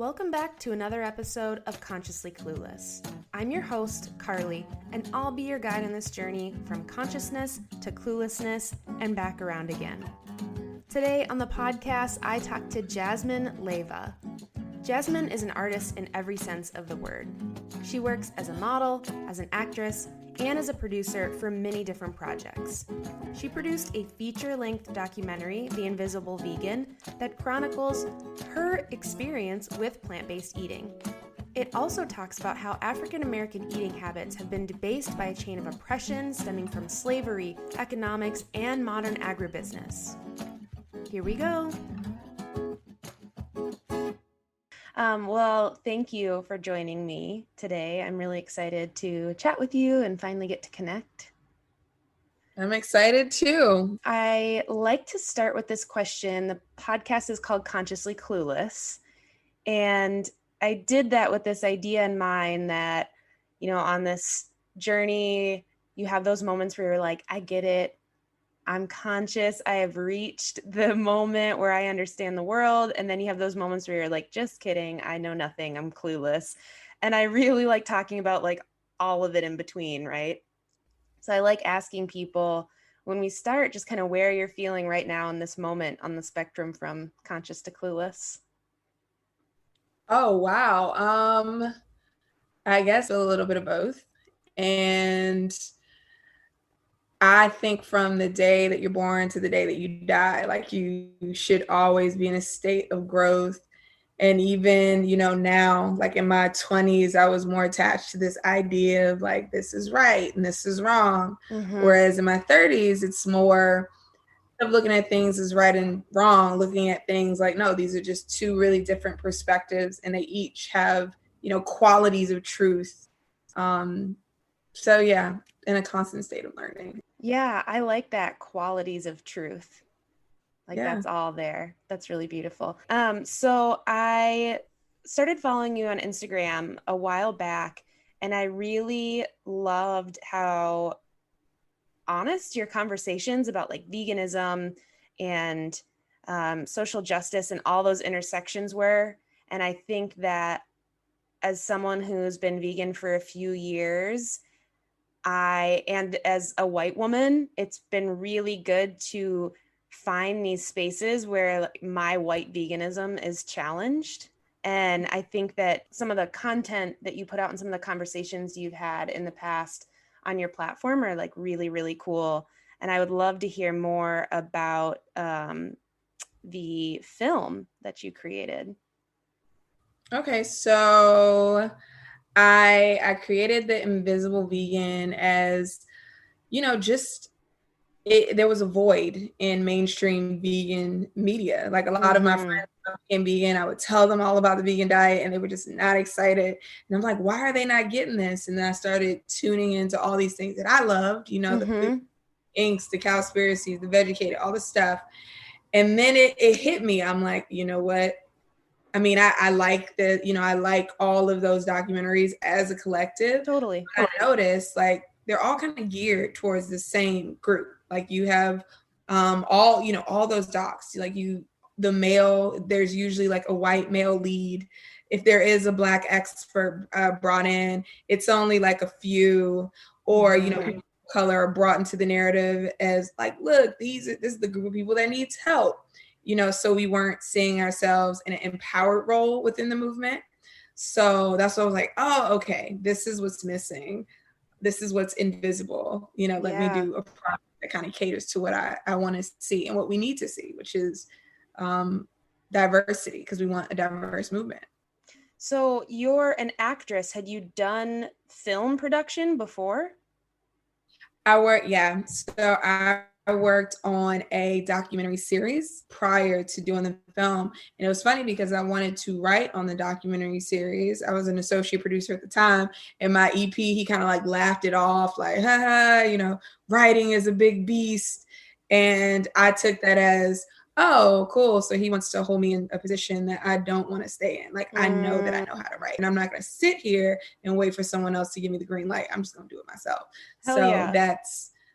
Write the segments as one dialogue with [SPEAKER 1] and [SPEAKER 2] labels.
[SPEAKER 1] Welcome back to another episode of Consciously Clueless. I'm your host, Carly, and I'll be your guide on this journey from consciousness to cluelessness and back around again. Today on the podcast, I talk to Jasmine Leyva. Jasmine is an artist in every sense of the word. She works as a model, as an actress, and as a producer for many different projects. She produced a feature-length documentary, The Invisible Vegan, that chronicles her experience with plant-based eating. It also talks about how African American eating habits have been debased by a chain of oppression stemming from slavery, economics, and modern agribusiness. Here we go. Well, thank you for joining me today. I'm really excited to chat with you and finally get to connect.
[SPEAKER 2] I'm excited too.
[SPEAKER 1] I like to start with this question. The podcast is called Consciously Clueless. And I did that with this idea in mind that, on this journey, you have those moments where you're like, I get it. I'm conscious. I have reached the moment where I understand the world. And then you have those moments where you're like, just kidding. I know nothing. I'm clueless. And I really like talking about like all of it in between, right? So I like asking people when we start, just kind of where you're feeling right now in this moment on the spectrum from conscious to clueless.
[SPEAKER 2] Oh, wow. I guess a little bit of both. And I think from the day that you're born to the day that you die, like you should always be in a state of growth. And even, now, like in my 20s, I was more attached to this idea of like, this is right and this is wrong.
[SPEAKER 1] Mm-hmm.
[SPEAKER 2] Whereas in my 30s, it's more of looking at things as right and wrong, looking at things like, no, these are just two really different perspectives and they each have, qualities of truth. So yeah, in a constant state of learning.
[SPEAKER 1] Yeah, I like that, qualities of truth. Like That's all there. That's really beautiful. So I started following you on Instagram a while back, and I really loved how honest your conversations about like veganism and social justice and all those intersections were. And I think that as someone who's been vegan for a few years, and as a white woman, it's been really good to find these spaces where my white veganism is challenged. And I think that some of the content that you put out and some of the conversations you've had in the past on your platform are like really, really cool. And I would love to hear more about the film that you created.
[SPEAKER 2] Okay, so I created the Invisible Vegan as, there was a void in mainstream vegan media. Like a lot of my friends became vegan. I would tell them all about the vegan diet and they were just not excited. And I'm like, why are they not getting this? And then I started tuning into all these things that I loved, the food inks, the cowspiracies, the Vegucated, all the stuff. And then it hit me. I'm like, you know what? I mean, I like I like all of those documentaries as a collective.
[SPEAKER 1] Totally.
[SPEAKER 2] I noticed like they're all kind of geared towards the same group. Like you have all those docs, like the male, there's usually like a white male lead. If there is a Black expert brought in, it's only like a few, or, people of color are brought into the narrative as like, look, this is the group of people that needs help. So we weren't seeing ourselves in an empowered role within the movement. So that's what I was like, oh, okay, this is what's missing. This is what's invisible. Let me do a product that kind of caters to what I want to see and what we need to see, which is diversity, because we want a diverse movement.
[SPEAKER 1] So you're an actress. Had you done film production before?
[SPEAKER 2] So I worked on a documentary series prior to doing the film. And it was funny because I wanted to write on the documentary series. I was an associate producer at the time, and my EP, he kind of like laughed it off, like, haha, writing is a big beast. And I took that as, oh, cool. So he wants to hold me in a position that I don't want to stay in. Like, I know that I know how to write, and I'm not going to sit here and wait for someone else to give me the green light. I'm just going to do it myself.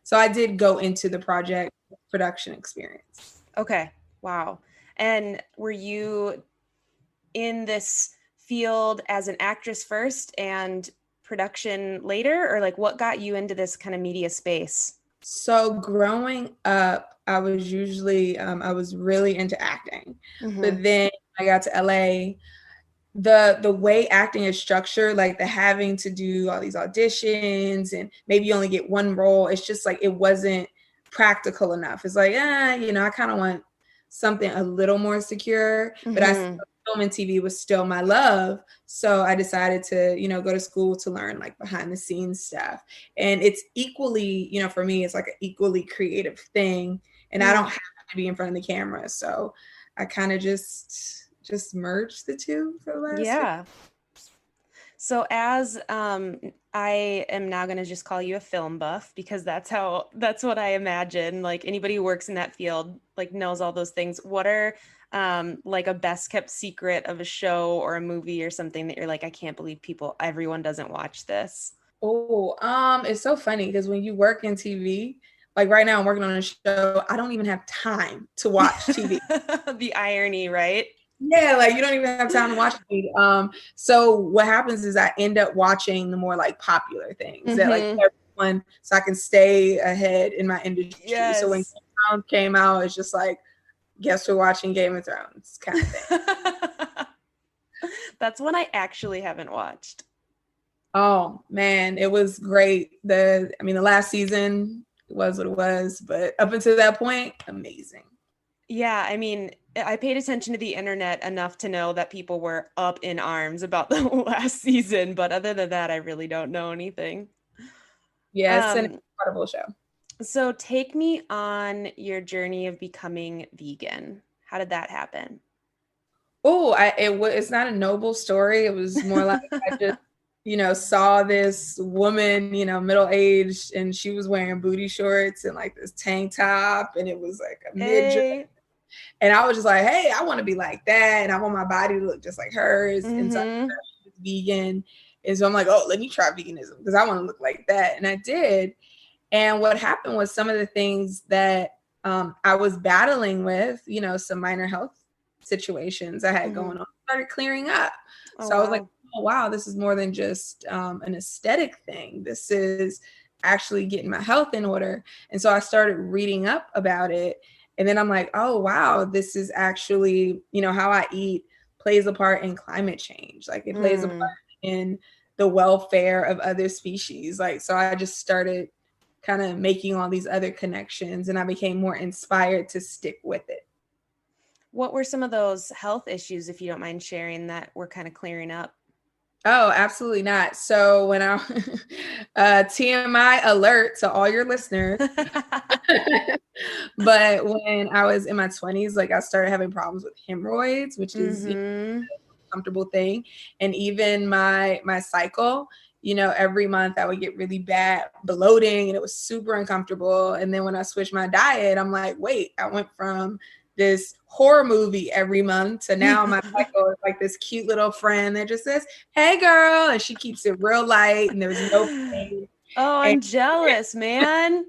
[SPEAKER 2] So I did go into the project production experience.
[SPEAKER 1] Okay. Wow. And were you in this field as an actress first and production later, or like what got you into this kind of media space?
[SPEAKER 2] So growing up, I was usually I was really into acting, but then I got to LA. The way acting is structured, like the having to do all these auditions and maybe you only get one role, it's just like it wasn't practical enough. It's like, I kind of want something a little more secure, but I still, film and TV was still my love. So I decided to, go to school to learn like behind the scenes stuff. And it's equally, for me, it's like an equally creative thing. And I don't have to be in front of the camera. So I kind of just merged the two for the last
[SPEAKER 1] So as I am now going to just call you a film buff because that's what I imagine. Like anybody who works in that field like knows all those things. What are like a best kept secret of a show or a movie or something that you're like, I can't believe everyone doesn't watch this?
[SPEAKER 2] Oh, it's so funny because when you work in TV, like right now I'm working on a show, I don't even have time to watch TV.
[SPEAKER 1] The irony, right?
[SPEAKER 2] Yeah, like you don't even have time to watch TV. So what happens is I end up watching the more like popular things that like everyone, so I can stay ahead in my industry.
[SPEAKER 1] Yes.
[SPEAKER 2] So when Game of Thrones came out, it's just like, guess we're watching Game of Thrones kind of thing.
[SPEAKER 1] That's one I actually haven't watched.
[SPEAKER 2] Oh man, it was great. The last season was what it was, but up until that point, amazing.
[SPEAKER 1] Yeah, I mean, I paid attention to the internet enough to know that people were up in arms about the last season, but other than that, I really don't know anything.
[SPEAKER 2] Yeah, it's an incredible show.
[SPEAKER 1] So take me on your journey of becoming vegan. How did that happen?
[SPEAKER 2] Oh, it's not a noble story. It was more like I just saw this woman, middle-aged, and she was wearing booty shorts and like this tank top, and it was like a midriff. And I was just like, hey, I want to be like that. And I want my body to look just like hers. And so I was vegan. And so I'm like, oh, let me try veganism because I want to look like that. And I did. And what happened was some of the things that I was battling with, some minor health situations I had going on started clearing up. I was like, oh, wow, this is more than just an aesthetic thing. This is actually getting my health in order. And so I started reading up about it. And then I'm like, oh, wow, this is actually, how I eat plays a part in climate change. Like it plays a part in the welfare of other species. Like, so I just started kind of making all these other connections and I became more inspired to stick with it.
[SPEAKER 1] What were some of those health issues, if you don't mind sharing, that were kind of clearing up?
[SPEAKER 2] Oh, absolutely not. So when I TMI alert to all your listeners, but when I was in my 20s, like I started having problems with hemorrhoids, which is a comfortable thing. And even my cycle, every month I would get really bad bloating and it was super uncomfortable. And then when I switched my diet, I'm like, wait, I went from this horror movie every month to now my cycle is like this cute little friend that just says, hey girl, and she keeps it real light and there's no pain.
[SPEAKER 1] Oh, I'm jealous, man.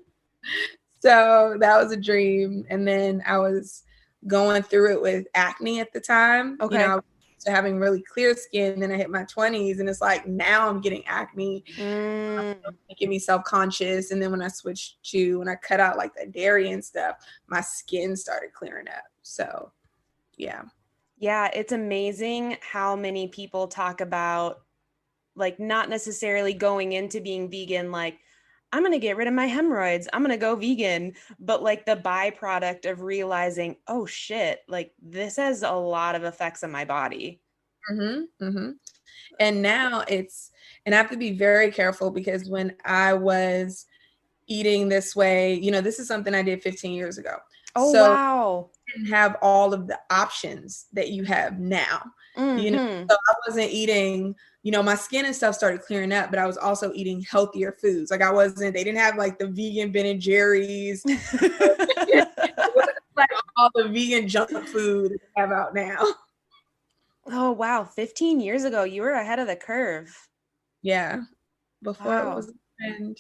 [SPEAKER 2] So that was a dream. And then I was going through it with acne at the time.
[SPEAKER 1] Okay.
[SPEAKER 2] I was having really clear skin. Then I hit my 20s and it's like now I'm getting acne, making me self-conscious. And then when I cut out like the dairy and stuff, my skin started clearing up. So yeah.
[SPEAKER 1] Yeah, it's amazing how many people talk about like not necessarily going into being vegan, like I'm going to get rid of my hemorrhoids, I'm going to go vegan, but like the byproduct of realizing, oh shit, like this has a lot of effects on my body.
[SPEAKER 2] And now and I have to be very careful because when I was eating this way, this is something I did 15 years ago.
[SPEAKER 1] Oh, so wow.
[SPEAKER 2] I didn't have all of the options that you have now. So I wasn't eating, my skin and stuff started clearing up, but I was also eating healthier foods. Like they didn't have like the vegan Ben and Jerry's. It wasn't like all the vegan junk food that they have out now.
[SPEAKER 1] Oh, wow. 15 years ago, you were ahead of the curve.
[SPEAKER 2] Yeah. Before it was a trend.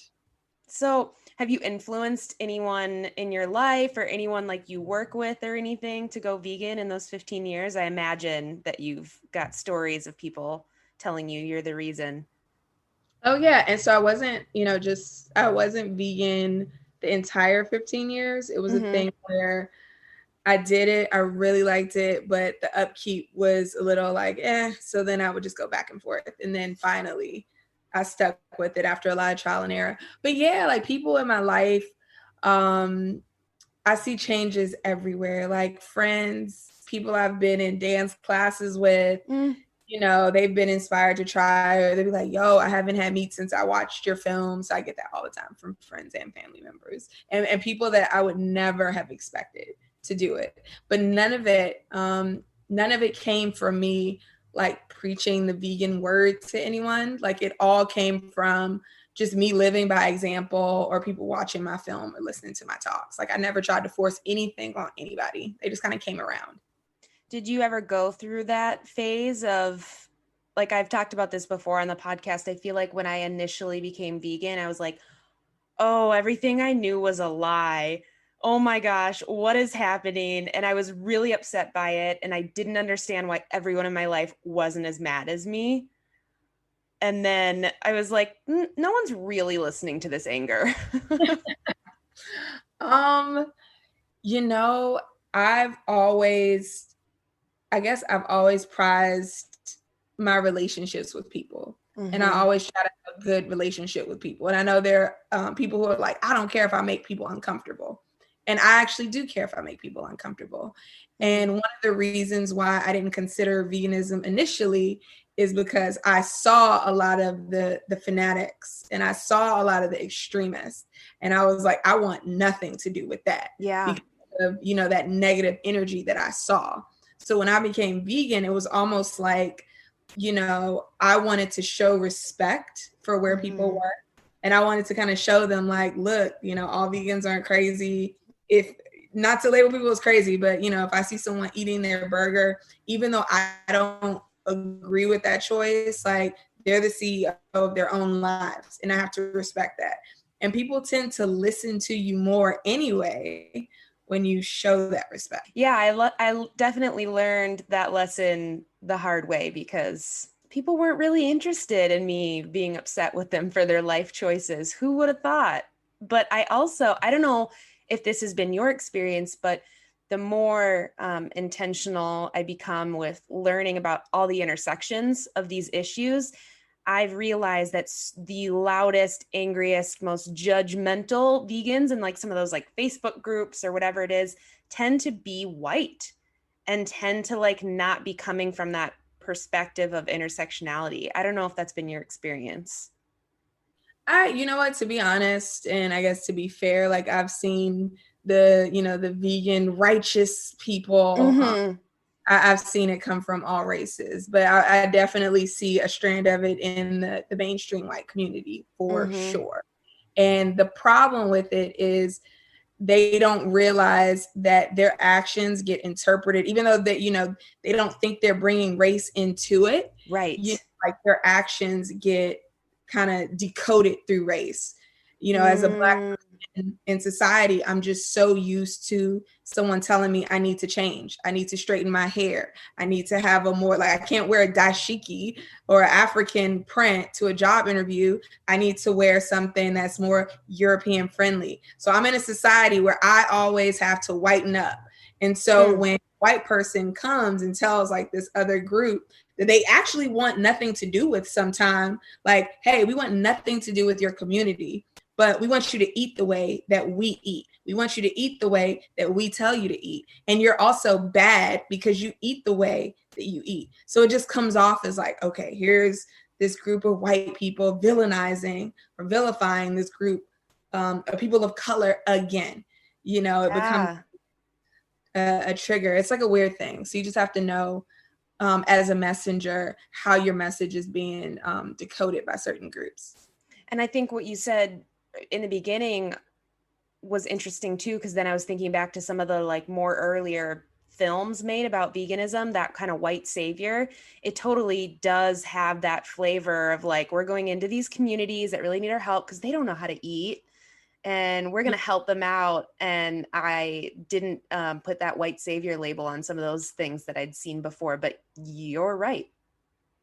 [SPEAKER 1] So Have you influenced anyone in your life or anyone like you work with or anything to go vegan in those 15 years? I imagine that you've got stories of people telling you you're the reason.
[SPEAKER 2] Oh yeah. And so I wasn't, I wasn't vegan the entire 15 years. It was a thing where I did it. I really liked it, but the upkeep was a little like, so then I would just go back and forth. And then finally I stuck with it after a lot of trial and error. But yeah, like people in my life, I see changes everywhere, like friends, people I've been in dance classes with, they've been inspired to try, or they'll be like, yo, I haven't had meat since I watched your film. So I get that all the time from friends and family members and people that I would never have expected to do it. But none of it came from me like preaching the vegan word to anyone. Like it all came from just me living by example, or people watching my film or listening to my talks. Like I never tried to force anything on anybody. They just kind of came around.
[SPEAKER 1] Did you ever go through that phase of, like I've talked about this before on the podcast, I feel like when I initially became vegan, I was like, oh, everything I knew was a lie. Oh my gosh, what is happening? And I was really upset by it. And I didn't understand why everyone in my life wasn't as mad as me. And then I was like, no one's really listening to this anger.
[SPEAKER 2] I've always prized my relationships with people. And I always try to have a good relationship with people. And I know there are people who are like, I don't care if I make people uncomfortable. And I actually do care if I make people uncomfortable. And one of the reasons why I didn't consider veganism initially is because I saw a lot of the fanatics and I saw a lot of the extremists. And I was like, I want nothing to do with that.
[SPEAKER 1] Yeah.
[SPEAKER 2] Because of, that negative energy that I saw. So when I became vegan, it was almost like, I wanted to show respect for where people were. And I wanted to kind of show them like, look, all vegans aren't crazy. If not to label people as crazy, but if I see someone eating their burger, even though I don't agree with that choice, like they're the CEO of their own lives. And I have to respect that. And people tend to listen to you more anyway when you show that respect.
[SPEAKER 1] Yeah, I definitely learned that lesson the hard way because people weren't really interested in me being upset with them for their life choices. Who would have thought? But I don't know if this has been your experience, but the more intentional I become with learning about all the intersections of these issues, I've realized that the loudest, angriest, most judgmental vegans and like some of those like Facebook groups or whatever it is tend to be white and tend to like not be coming from that perspective of intersectionality. I don't know if that's been your experience.
[SPEAKER 2] To be honest, and I guess to be fair, like I've seen the vegan righteous people. I've seen it come from all races, but I definitely see a strand of it in the mainstream white community for sure. And the problem with it is they don't realize that their actions get interpreted, even though that, they don't think they're bringing race into it.
[SPEAKER 1] Right.
[SPEAKER 2] Like their actions get kind of decoded through race. As a Black person in society, I'm just so used to someone telling me I need to change. I need to straighten my hair. I need to have a more, like, I can't wear a dashiki or an African print to a job interview. I need to wear something that's more European friendly. So I'm in a society where I always have to whiten up. And so when a white person comes and tells like this other group that they actually want nothing to do with sometime, like, hey, we want nothing to do with your community, but we want you to eat the way that we eat. We want you to eat the way that we tell you to eat. And you're also bad because you eat the way that you eat. So it just comes off as like, okay, here's this group of white people villainizing or vilifying this group of people of color again. It becomes a trigger. It's like a weird thing. So you just have to know as a messenger how your message is being decoded by certain groups.
[SPEAKER 1] And I think what you said in the beginning was interesting too, because then I was thinking back to some of the like more earlier films made about veganism, that kind of white savior. It totally does have that flavor of like, we're going into these communities that really need our help because they don't know how to eat. and we're going to help them out. And I didn't put that white savior label on some of those things that I'd seen before, but you're right.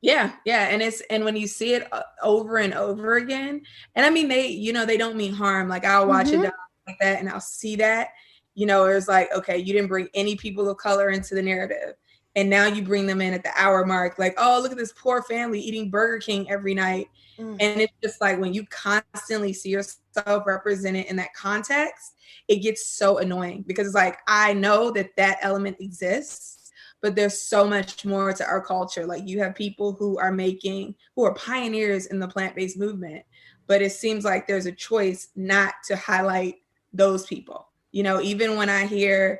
[SPEAKER 2] Yeah. And when you see it over and over again, and I mean, they don't mean harm. Like I'll watch a doc like that and I'll see that, it's like, okay, you didn't bring any people of color into the narrative. And now you bring them in at the hour mark, like, oh, look at this poor family eating Burger King every night. And it's just like when you constantly see yourself represented in that context, it gets so annoying because it's like, I know that element exists, but there's so much more to our culture. Like you have people who are pioneers in the plant-based movement, but it seems like there's a choice not to highlight those people. Even when I hear,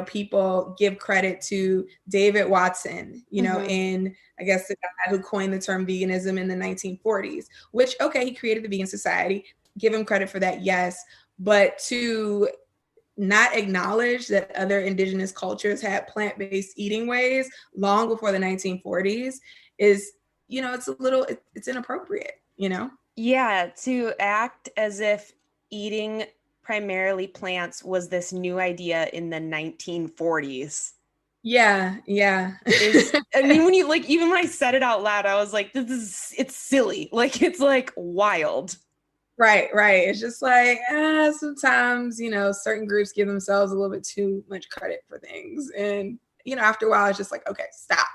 [SPEAKER 2] people give credit to David Watson, in, I guess, the guy who coined the term veganism in the 1940s, which, okay, he created the Vegan Society. Give him credit for that, yes. But to not acknowledge that other indigenous cultures had plant-based eating ways long before the 1940s is, it's inappropriate,
[SPEAKER 1] Yeah, to act as if eating primarily plants was this new idea in the 1940s.
[SPEAKER 2] Yeah.
[SPEAKER 1] I mean, even when I said it out loud, I was like, it's silly. Like, it's like wild.
[SPEAKER 2] Right. It's just like, sometimes, certain groups give themselves a little bit too much credit for things. And, after a while, it's just like, okay, stop.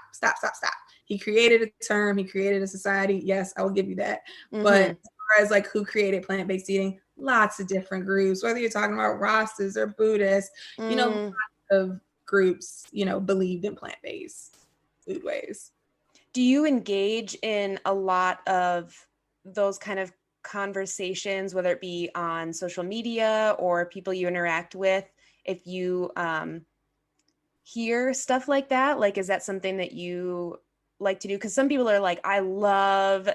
[SPEAKER 2] He created a term, he created a society. Yes, I will give you that. But as far as like who created plant-based eating, lots of different groups, whether you're talking about Rastas or Buddhists, lots of groups, believed in plant-based food ways.
[SPEAKER 1] Do you engage in a lot of those kind of conversations, whether it be on social media or people you interact with, if you hear stuff like that? Like, is that something that you like to do? Because some people are like, I love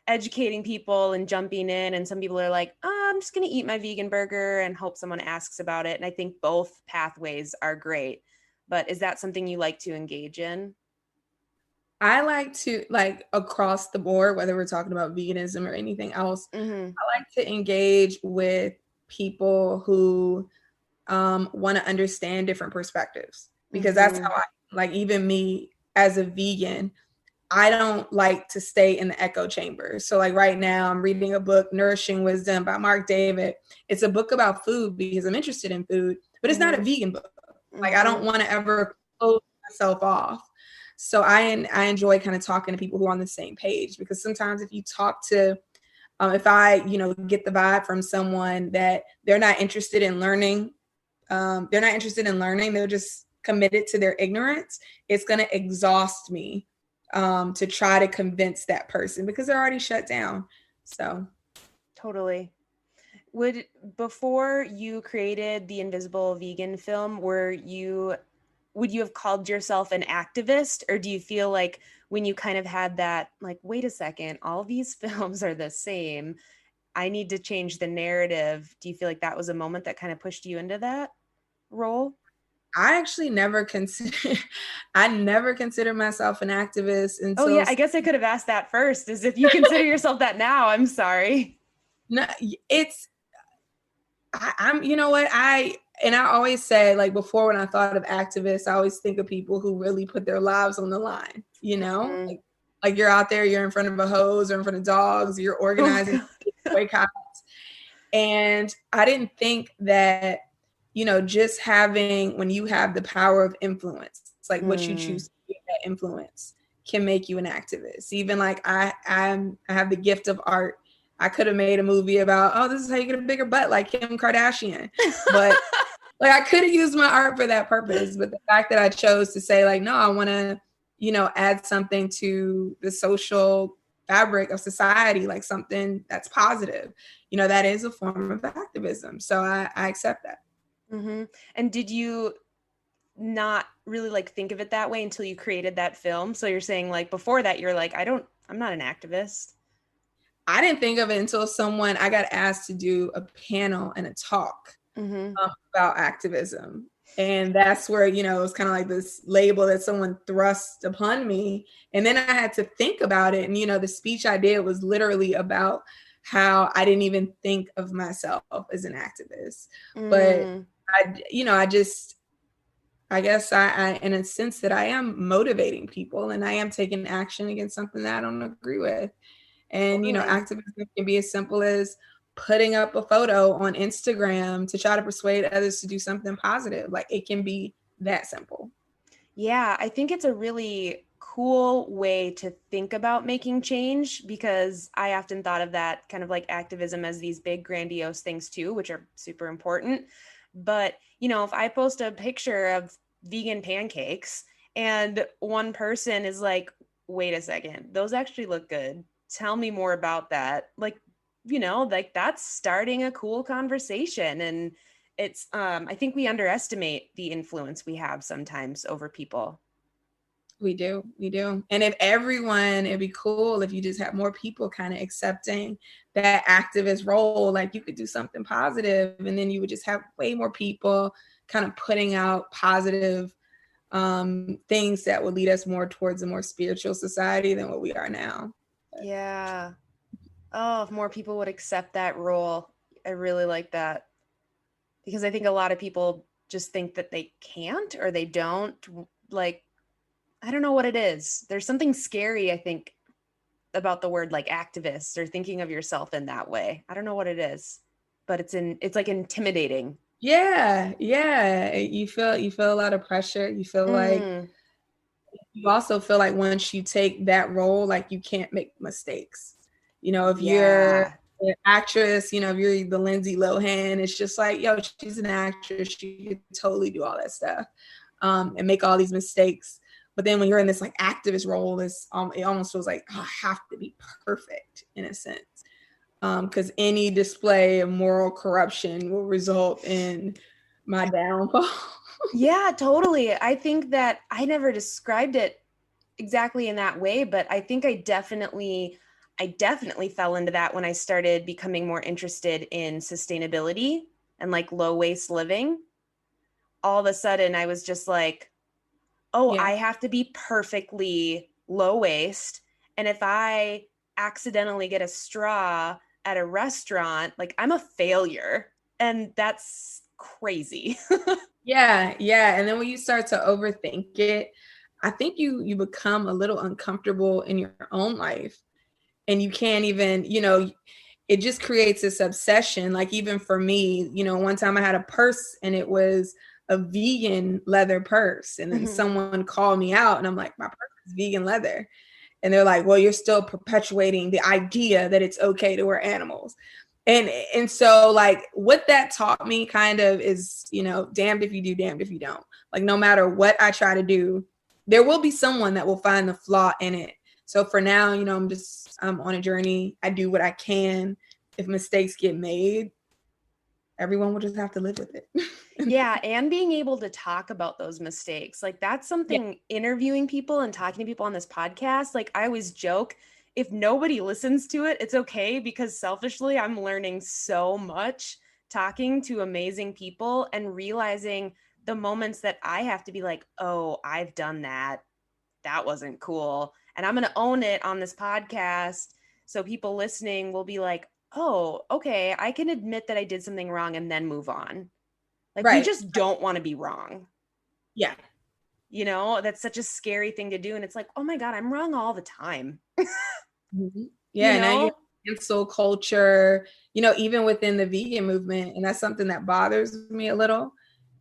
[SPEAKER 1] educating people and jumping in, and some people are like, oh, I'm just going to eat my vegan burger and hope someone asks about it. And I think both pathways are great. But is that something you like to engage in?
[SPEAKER 2] I like to, like, across the board, whether we're talking about veganism or anything else, I like to engage with people who want to understand different perspectives, because that's how like, even me as a vegan, I don't like to stay in the echo chamber. So like right now I'm reading a book, Nourishing Wisdom by Mark David. It's a book about food because I'm interested in food, but it's not a vegan book. Like I don't want to ever close myself off. So I enjoy kind of talking to people who are on the same page, because sometimes if you talk to, if I, get the vibe from someone that they're not interested in learning, they're just committed to their ignorance, it's going to exhaust me to try to convince that person because they're already shut down. So
[SPEAKER 1] totally. Before you created the Invisible Vegan film, would you have called yourself an activist, or do you feel like when you kind of had that, like, wait a second, all these films are the same, I need to change the narrative? Do you feel like that was a moment that kind of pushed you into that role?
[SPEAKER 2] I actually never considered myself an activist until.
[SPEAKER 1] Oh yeah, I guess I could have asked that first, is if you consider yourself that now. I'm sorry.
[SPEAKER 2] No, I'm, you know what, I always say, like, before, when I thought of activists, I always think of people who really put their lives on the line, like you're out there, you're in front of a hose or in front of dogs, you're organizing boycotts. And I didn't think that, just when you have the power of influence, it's like what you choose to do with that influence can make you an activist. Even like I have the gift of art. I could have made a movie about, oh, this is how you get a bigger butt like Kim Kardashian. But like I could have used my art for that purpose. But the fact that I chose to say, like, no, I want to, add something to the social fabric of society, like something that's positive, that is a form of activism. So I accept that.
[SPEAKER 1] And did you not really like think of it that way until you created that film? So you're saying, like, before that, you're like, I'm not an activist.
[SPEAKER 2] I didn't think of it until I got asked to do a panel and a talk about activism. And that's where, it was kind of like this label that someone thrust upon me. And then I had to think about it. And, the speech I did was literally about how I didn't even think of myself as an activist. But
[SPEAKER 1] Mm.
[SPEAKER 2] I guess I, in a sense that I am motivating people and I am taking action against something that I don't agree with. And,
[SPEAKER 1] Totally.
[SPEAKER 2] activism can be as simple as putting up a photo on Instagram to try to persuade others to do something positive. Like, it can be that simple.
[SPEAKER 1] Yeah, I think it's a really cool way to think about making change, because I often thought of that kind of like activism as these big grandiose things too, which are super important. But, if I post a picture of vegan pancakes and one person is like, wait a second, those actually look good. Tell me more about that. Like, like that's starting a cool conversation. And it's I think we underestimate the influence we have sometimes over people.
[SPEAKER 2] We do. And it'd be cool if you just have more people kind of accepting that activist role. Like, you could do something positive, and then you would just have way more people kind of putting out positive things that would lead us more towards a more spiritual society than what we are now.
[SPEAKER 1] Yeah. Oh, if more people would accept that role. I really like that, because I think a lot of people just think that they can't or they don't. Like, I don't know what it is. There's something scary, I think, about the word like activist or thinking of yourself in that way. I don't know what it is, but it's like intimidating.
[SPEAKER 2] Yeah. You feel a lot of pressure. You feel like
[SPEAKER 1] Mm,
[SPEAKER 2] you also feel like once you take that role, like, you can't make mistakes. If you're
[SPEAKER 1] yeah.
[SPEAKER 2] an actress, if you're the Lindsay Lohan, it's just like, yo, she's an actress. She could totally do all that stuff and make all these mistakes. But then when you're in this like activist role, it almost feels like, oh, I have to be perfect in a sense. Because any display of moral corruption will result in my downfall.
[SPEAKER 1] Yeah, totally. I think that I never described it exactly in that way, but I think I definitely fell into that when I started becoming more interested in sustainability and like low waste living. All of a sudden I was just like, oh,
[SPEAKER 2] Yeah.
[SPEAKER 1] I have to be perfectly low waste. And if I accidentally get a straw at a restaurant, like I'm a failure. And that's crazy.
[SPEAKER 2] Yeah. And then when you start to overthink it, I think you become a little uncomfortable in your own life, and you can't even, it just creates this obsession. Like, even for me, one time I had a purse and it was a vegan leather purse, and then
[SPEAKER 1] Mhm.
[SPEAKER 2] someone called me out and I'm like, my purse is vegan leather. And they're like, well, you're still perpetuating the idea that it's okay to wear animals. And so, like, what that taught me kind of is, damned if you do, damned if you don't. Like, no matter what I try to do, there will be someone that will find the flaw in it. So for now, I'm on a journey. I do what I can. If mistakes get made, everyone will just have to live with it.
[SPEAKER 1] Yeah, and being able to talk about those mistakes. Like that's
[SPEAKER 2] Yeah.
[SPEAKER 1] something, interviewing people and talking to people on this podcast. Like I always joke, if nobody listens to it, it's okay, because selfishly I'm learning so much talking to amazing people and realizing the moments that I have to be like, "Oh, I've done that. That wasn't cool." And I'm going to own it on this podcast so people listening will be like, "Oh, okay, I can admit that I did something wrong and then move on." Like we
[SPEAKER 2] Right.
[SPEAKER 1] just don't want to be wrong.
[SPEAKER 2] Yeah.
[SPEAKER 1] That's such a scary thing to do. And it's like, oh my God, I'm wrong all the time.
[SPEAKER 2] Mhm.
[SPEAKER 1] you
[SPEAKER 2] Yeah. Now you
[SPEAKER 1] know?
[SPEAKER 2] cancel culture, even within the vegan movement. And that's something that bothers me a little,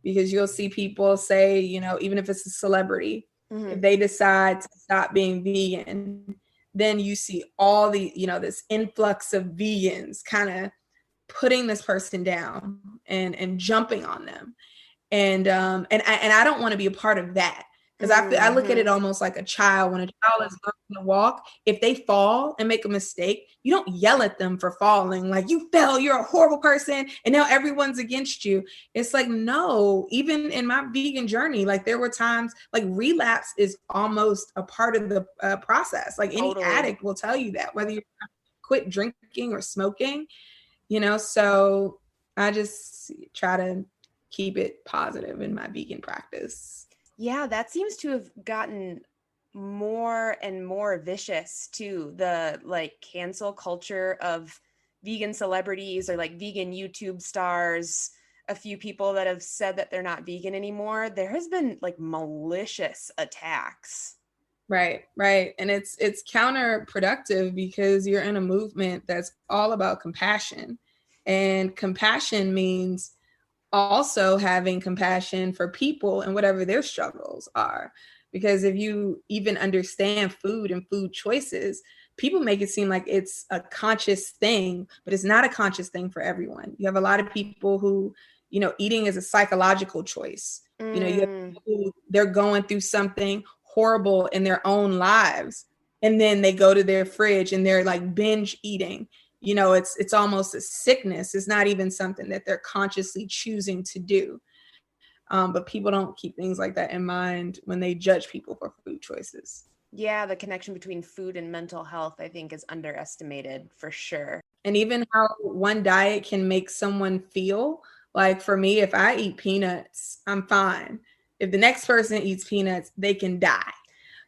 [SPEAKER 2] because you'll see people say, even if it's a celebrity,
[SPEAKER 1] Mm-hmm.
[SPEAKER 2] if they decide to stop being vegan, then you see all the, this influx of vegans kind of putting this person down and jumping on them. And I don't want to be a part of that, because I look at
[SPEAKER 1] Mm-hmm.
[SPEAKER 2] it almost like a child. When a child is learning to walk, if they fall and make a mistake, you don't yell at them for falling like, you fell, you're a horrible person and now everyone's against you. It's like, no. Even in my vegan journey, like, there were times like relapse is almost a part of the process. Like, any
[SPEAKER 1] Totally.
[SPEAKER 2] addict will tell you that, whether you quit drinking or smoking, so I just try to keep it positive in my vegan practice.
[SPEAKER 1] Yeah, that seems to have gotten more and more vicious too. The like cancel culture of vegan celebrities or like vegan YouTube stars, a few people that have said that they're not vegan anymore, there has been like malicious attacks.
[SPEAKER 2] Right. And it's counterproductive because you're in a movement that's all about compassion. And compassion means also having compassion for people and whatever their struggles are. Because if you even understand food and food choices, people make it seem like it's a conscious thing, but it's not a conscious thing for everyone. You have a lot of people who, eating is a psychological choice. You have people who they're going through something horrible in their own lives, and then they go to their fridge and they're like binge eating. It's almost a sickness. It's not even something that they're consciously choosing to do. But people don't keep things like that in mind when they judge people for food choices.
[SPEAKER 1] Yeah, the connection between food and mental health, I think, is underestimated for sure.
[SPEAKER 2] And even how one diet can make someone feel. Like for me, if I eat peanuts, I'm fine. If the next person eats peanuts, they can die.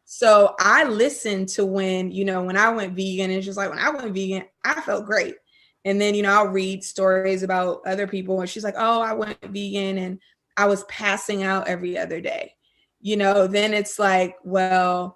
[SPEAKER 2] So I listened to when I went vegan, it's just like when I went vegan, I felt great. And then, I'll read stories about other people and she's like, oh, I went vegan and I was passing out every other day. Then it's like, well,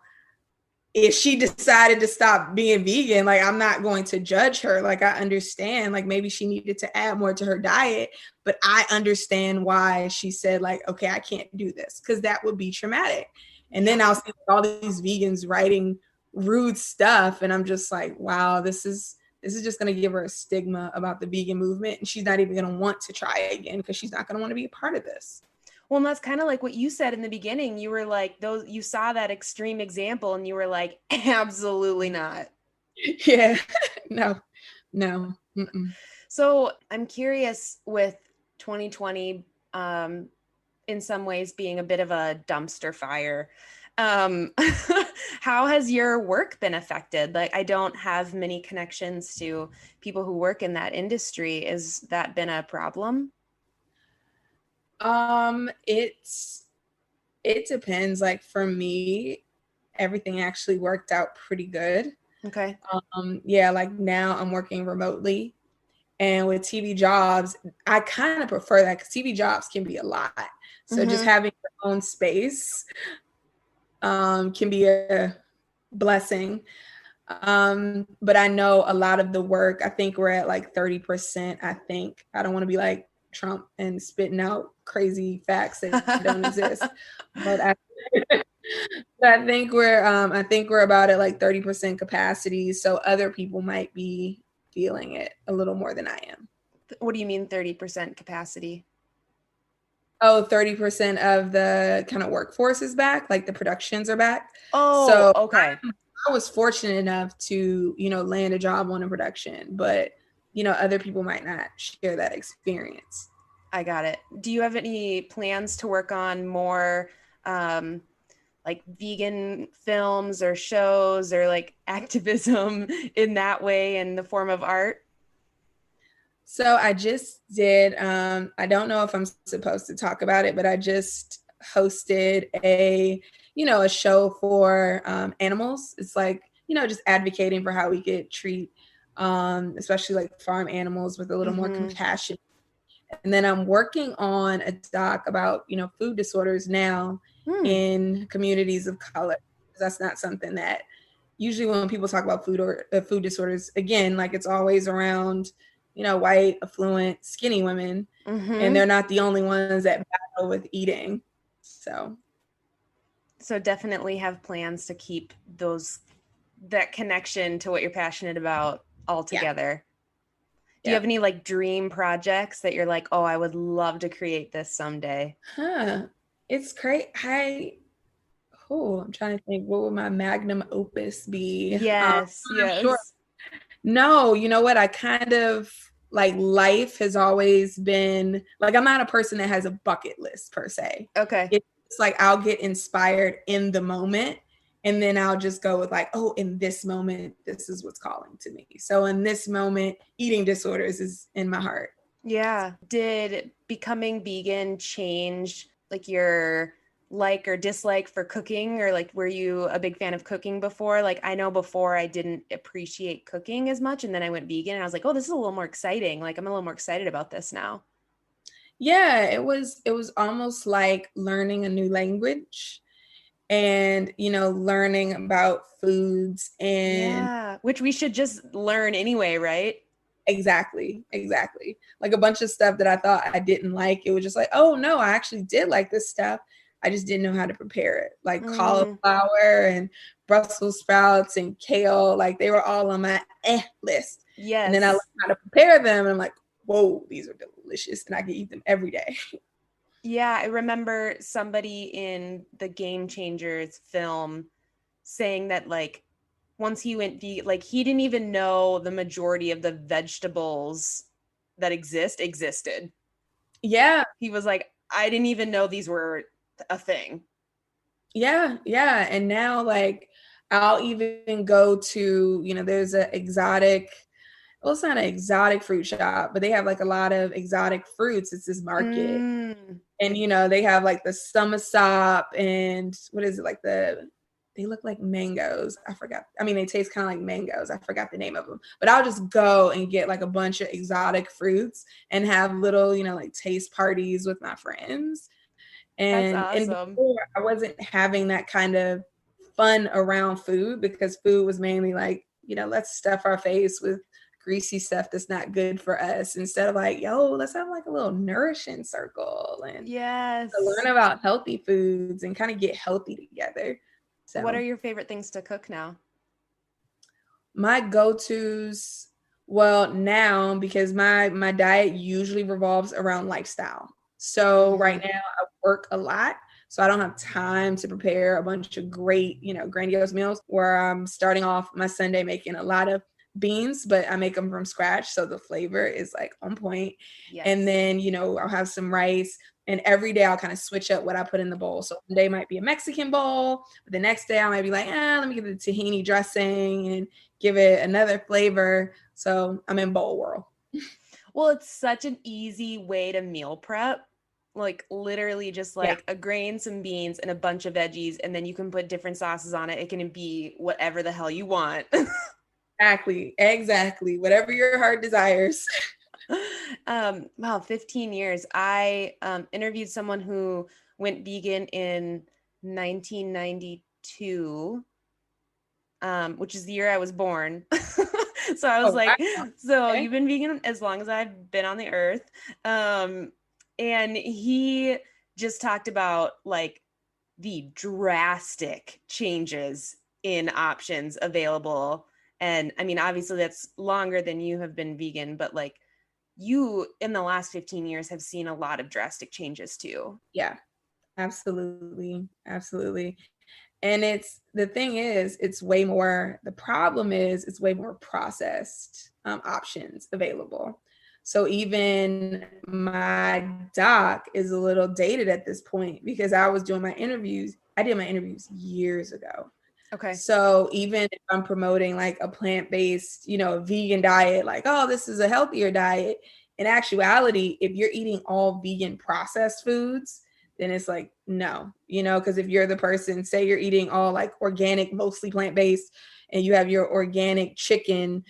[SPEAKER 2] if she decided to stop being vegan, like I'm not going to judge her. Like I understand, like maybe she needed to add more to her diet, but I understand why she said like, okay, I can't do this because that would be traumatic. And then I'll see all these vegans writing rude stuff. And I'm just like, wow, this is just going to give her a stigma about the vegan movement. And she's not even going to want to try again because she's not going to want to be a part of this.
[SPEAKER 1] Well, and that's kind of like what you said in the beginning. You were like, you saw that extreme example and you were like, absolutely not.
[SPEAKER 2] Yeah, no. Mm-mm.
[SPEAKER 1] So I'm curious with 2020, in some ways being a bit of a dumpster fire. How has your work been affected? Like, I don't have many connections to people who work in that industry. Has that been a problem?
[SPEAKER 2] It depends. Like for me, everything actually worked out pretty good.
[SPEAKER 1] Okay.
[SPEAKER 2] Yeah, like now I'm working remotely, and with TV jobs, I kind of prefer that because TV jobs can be a lot. So just having your own space can be a blessing. But I know a lot of the work, I think we're at like 30%. I don't want to be like Trump and spitting out crazy facts that don't exist. But I think we're about at like 30% capacity. So other people might be feeling it a little more than I am.
[SPEAKER 1] What do you mean 30% capacity?
[SPEAKER 2] Oh, 30% of the kind of workforce is back, like the productions are back.
[SPEAKER 1] Oh,
[SPEAKER 2] so
[SPEAKER 1] okay.
[SPEAKER 2] I was fortunate enough to, land a job on a production, but, other people might not share that experience.
[SPEAKER 1] I got it. Do you have any plans to work on more like vegan films or shows or like activism in that way in the form of art?
[SPEAKER 2] So I just did, I don't know if I'm supposed to talk about it, but I just hosted a show for animals. It's like, just advocating for how we could treat, especially like farm animals with a little more compassion. And then I'm working on a doc about, food disorders now in communities of color. That's not something that usually when people talk about food or food disorders, again, like it's always around, white, affluent, skinny women. And they're not the only ones that battle with eating. So
[SPEAKER 1] definitely have plans to keep that connection to what you're passionate about all together. Do you have any like dream projects that you're like, oh, I would love to create this someday?
[SPEAKER 2] It's great. I'm trying to think, what would my magnum opus be?
[SPEAKER 1] Yes.
[SPEAKER 2] Sure. No, you know what? I kind of like life has always been like, I'm not a person that has a bucket list per se.
[SPEAKER 1] Okay.
[SPEAKER 2] It's like I'll get inspired in the moment and then I'll just go with like, oh, in this moment, this is what's calling to me. So in this moment, eating disorders is in my heart.
[SPEAKER 1] Yeah. Did becoming vegan change like your like or dislike for cooking, or like were you a big fan of cooking before? Like I know before I didn't appreciate cooking as much, and then I went vegan and I was like, oh, this is a little more exciting. Like I'm a little more excited about this now.
[SPEAKER 2] Yeah, it was almost like learning a new language, and learning about foods and
[SPEAKER 1] Yeah, which we should just learn anyway, right?
[SPEAKER 2] exactly like a bunch of stuff that I thought I didn't like. It was just like, oh no, I actually did like this stuff. I just didn't know how to prepare it. Like cauliflower and Brussels sprouts and kale, like they were all on my list.
[SPEAKER 1] Yes.
[SPEAKER 2] And then I learned how to prepare them, and I'm like, whoa, these are delicious, and I can eat them every day.
[SPEAKER 1] Yeah, I remember somebody in the Game Changers film saying that like once he went vegan, like he didn't even know the majority of the vegetables that existed.
[SPEAKER 2] Yeah.
[SPEAKER 1] He was like, I didn't even know these were a thing.
[SPEAKER 2] Yeah. And now like I'll even go to, there's an exotic, well, it's not an exotic fruit shop, but they have like a lot of exotic fruits. It's this market. And they have like the sumasop and what is it, like they look like mangoes. I forgot. I mean, they taste kind of like mangoes. I forgot the name of them. But I'll just go and get like a bunch of exotic fruits and have little, like taste parties with my friends. And,
[SPEAKER 1] That's awesome.
[SPEAKER 2] And before, I wasn't having that kind of fun around food, because food was mainly like, let's stuff our face with greasy stuff that's not good for us, instead of like, yo, let's have like a little nourishing circle and learn about healthy foods and kind of get healthy together. So
[SPEAKER 1] what are your favorite things to cook now?
[SPEAKER 2] My go-tos, well, now, because my diet usually revolves around lifestyle. So right now I work a lot, so I don't have time to prepare a bunch of great, grandiose meals, where I'm starting off my Sunday making a lot of beans, but I make them from scratch, so the flavor is like on point. Yes. And then, I'll have some rice, and every day I'll kind of switch up what I put in the bowl. So one day might be a Mexican bowl, but the next day I might be like, let me get the tahini dressing and give it another flavor. So I'm in bowl world.
[SPEAKER 1] Well, it's such an easy way to meal prep. Like literally just like a grain, some beans, and a bunch of veggies, and then you can put different sauces on it. It can be whatever the hell you want.
[SPEAKER 2] Exactly. Whatever your heart desires.
[SPEAKER 1] Wow, 15 years. I interviewed someone who went vegan in 1992, which is the year I was born. So I was wow. You've been vegan as long as I've been on the earth. And he just talked about like the drastic changes in options available. And I mean, obviously that's longer than you have been vegan, but like you in the last 15 years have seen a lot of drastic changes too.
[SPEAKER 2] Yeah, absolutely. And the thing is, it's way more processed options available. So even my doc is a little dated at this point, because I did my interviews years ago.
[SPEAKER 1] Okay.
[SPEAKER 2] So even if I'm promoting like a plant-based, vegan diet, like, oh, this is a healthier diet, in actuality, if you're eating all vegan processed foods, then it's like, no, because if you're the person, say you're eating all like organic, mostly plant-based, and you have your organic chicken,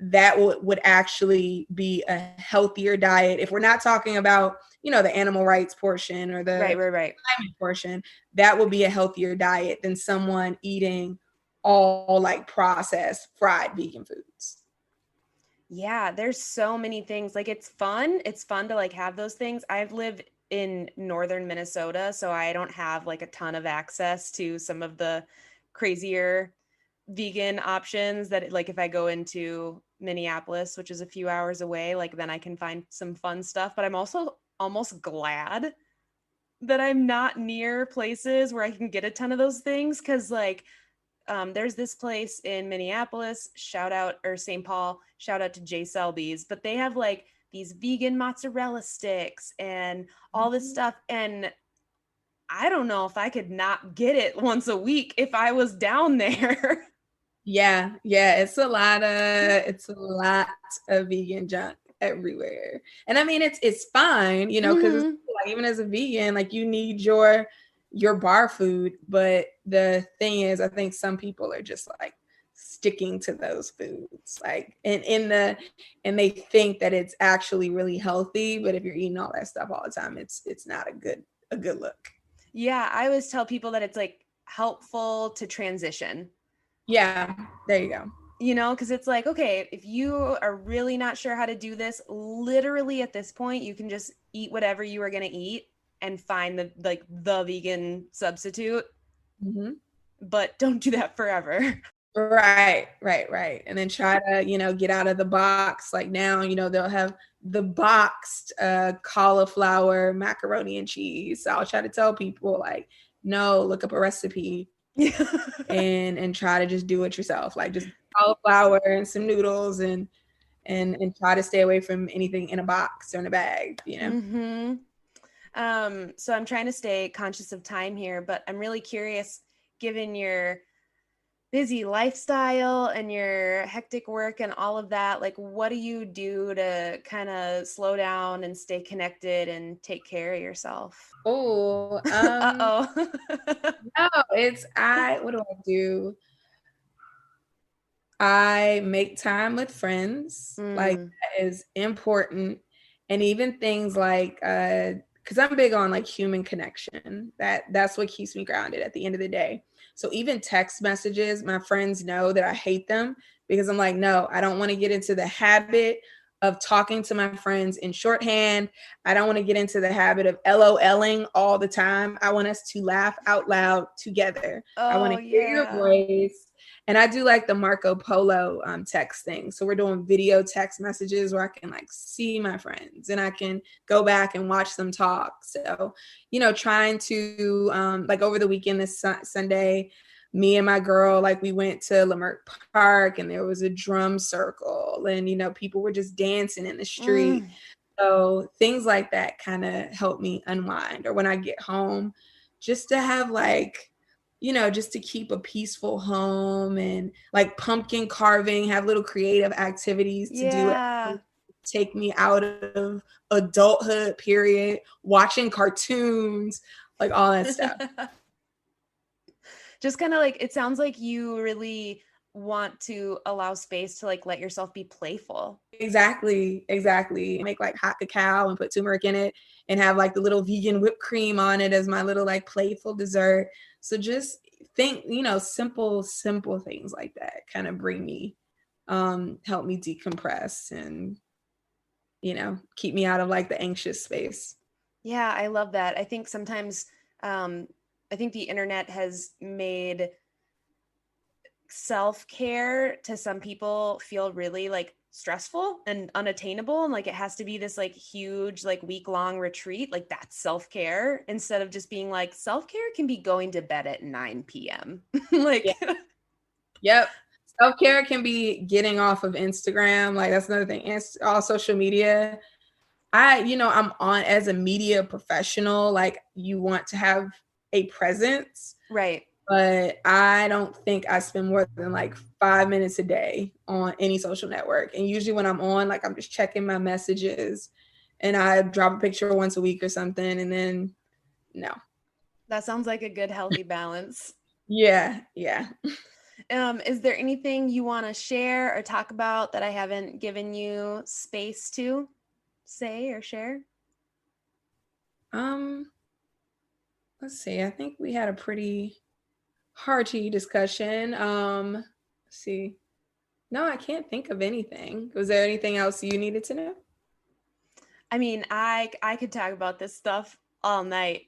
[SPEAKER 2] that would actually be a healthier diet. If we're not talking about, the animal rights portion or the
[SPEAKER 1] right.
[SPEAKER 2] climate portion, that will be a healthier diet than someone eating all like processed fried vegan foods.
[SPEAKER 1] Yeah, there's so many things. Like it's fun to like have those things. I've lived in northern Minnesota, so I don't have like a ton of access to some of the crazier vegan options that like if I go into Minneapolis, which is a few hours away, like then I can find some fun stuff. But I'm also almost glad that I'm not near places where I can get a ton of those things, because like there's this place in Minneapolis, St. Paul, shout out to J. Selby's, but they have like these vegan mozzarella sticks and all this stuff. And I don't know if I could not get it once a week if I was down there.
[SPEAKER 2] Yeah. It's a lot of vegan junk everywhere. And I mean, it's fine, because it's Like, even as a vegan, like you need your bar food. But the thing is, I think some people are just like sticking to those foods, like and they think that it's actually really healthy. But if you're eating all that stuff all the time, it's not a good look.
[SPEAKER 1] Yeah, I always tell people that it's like helpful to transition.
[SPEAKER 2] Yeah, there you go.
[SPEAKER 1] You know, because it's like, okay, if you are really not sure how to do this, literally at this point, you can just eat whatever you are going to eat and find the vegan substitute.
[SPEAKER 2] Mm-hmm.
[SPEAKER 1] But don't do that forever.
[SPEAKER 2] Right. And then try to, get out of the box. Like now, they'll have the boxed cauliflower macaroni and cheese. So I'll try to tell people like, no, look up a recipe and try to just do it yourself. Like just cauliflower and some noodles and try to stay away from anything in a box or in a bag,
[SPEAKER 1] Mm-hmm. So I'm trying to stay conscious of time here, but I'm really curious, given your busy lifestyle and your hectic work and all of that, like what do you do to kind of slow down and stay connected and take care of yourself?
[SPEAKER 2] Oh,
[SPEAKER 1] Uh-oh.
[SPEAKER 2] no, what do I do? I make time with friends. Like that is important. And even things like because I'm big on like human connection. That's what keeps me grounded at the end of the day. So even text messages, my friends know that I hate them because I'm like, no, I don't want to get into the habit of talking to my friends in shorthand. I don't want to get into the habit of LOLing all the time. I want us to laugh out loud together. I want to hear your voice. And I do like the Marco Polo text thing. So we're doing video text messages where I can like see my friends and I can go back and watch them talk. So, trying to like over the weekend, this Sunday, me and my girl, like we went to Leimert Park and there was a drum circle and, people were just dancing in the street. So things like that kind of help me unwind. Or when I get home, just to have like, just to keep a peaceful home and like pumpkin carving, have little creative activities to do. Take me out of adulthood, period, watching cartoons, like all that stuff.
[SPEAKER 1] Just kind of like, it sounds like you really want to allow space to like let yourself be playful.
[SPEAKER 2] Exactly. Make like hot cacao and put turmeric in it and have like the little vegan whipped cream on it as my little like playful dessert. So just think, simple things like that kind of bring me, help me decompress and, keep me out of like the anxious space.
[SPEAKER 1] Yeah, I love that. I think sometimes, I think the internet has made self-care to some people feel really like stressful and unattainable, and like it has to be this like huge like week-long retreat, like that's self-care, instead of just being like self-care can be going to bed at 9 p.m. like
[SPEAKER 2] Yep. Self-care can be getting off of Instagram. Like that's another thing. And all social media. I'm on as a media professional, like you want to have a presence.
[SPEAKER 1] Right.
[SPEAKER 2] But I don't think I spend more than like 5 minutes a day on any social network. And usually when I'm on, like I'm just checking my messages and I drop a picture once a week or something. And then no.
[SPEAKER 1] That sounds like a good, healthy balance.
[SPEAKER 2] Yeah.
[SPEAKER 1] Is there anything you want to share or talk about that I haven't given you space to say or share?
[SPEAKER 2] Let's see. I think we had a pretty hearty discussion. Let's see. No, I can't think of anything. Was there anything else you needed to know?
[SPEAKER 1] I mean, I could talk about this stuff all night.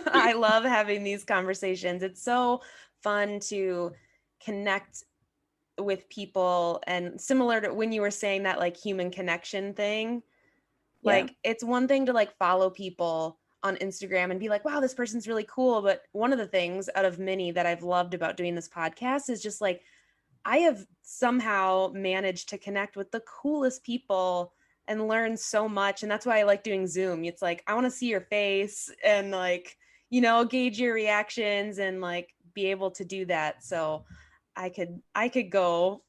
[SPEAKER 1] I love having these conversations. It's so fun to connect with people, and similar to when you were saying that like human connection thing, like it's one thing to like follow people on Instagram and be like, wow, this person's really cool. But one of the things out of many that I've loved about doing this podcast is just like, I have somehow managed to connect with the coolest people and learn so much. And that's why I like doing Zoom. It's like, I want to see your face and like, gauge your reactions and like be able to do that. So I could go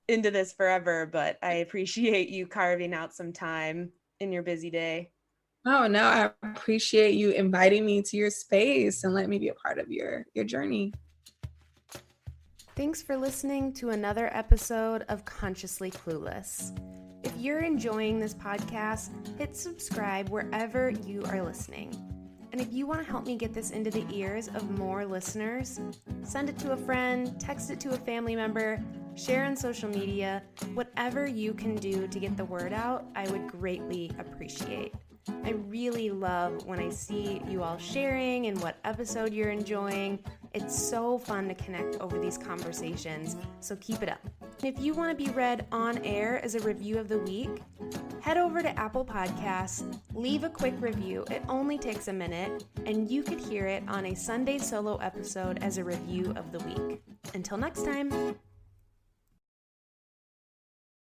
[SPEAKER 1] into this forever, but I appreciate you carving out some time in your busy day.
[SPEAKER 2] Oh, no, I appreciate you inviting me to your space and letting me be a part of your journey.
[SPEAKER 1] Thanks for listening to another episode of Consciously Clueless. If you're enjoying this podcast, hit subscribe wherever you are listening. And if you want to help me get this into the ears of more listeners, send it to a friend, text it to a family member, share on social media, whatever you can do to get the word out, I would greatly appreciate. I really love when I see you all sharing and what episode you're enjoying. It's so fun to connect over these conversations, so keep it up. If you want to be read on air as a review of the week, head over to Apple Podcasts, leave a quick review. It only takes a minute, and you could hear it on a Sunday solo episode as a review of the week. Until next time.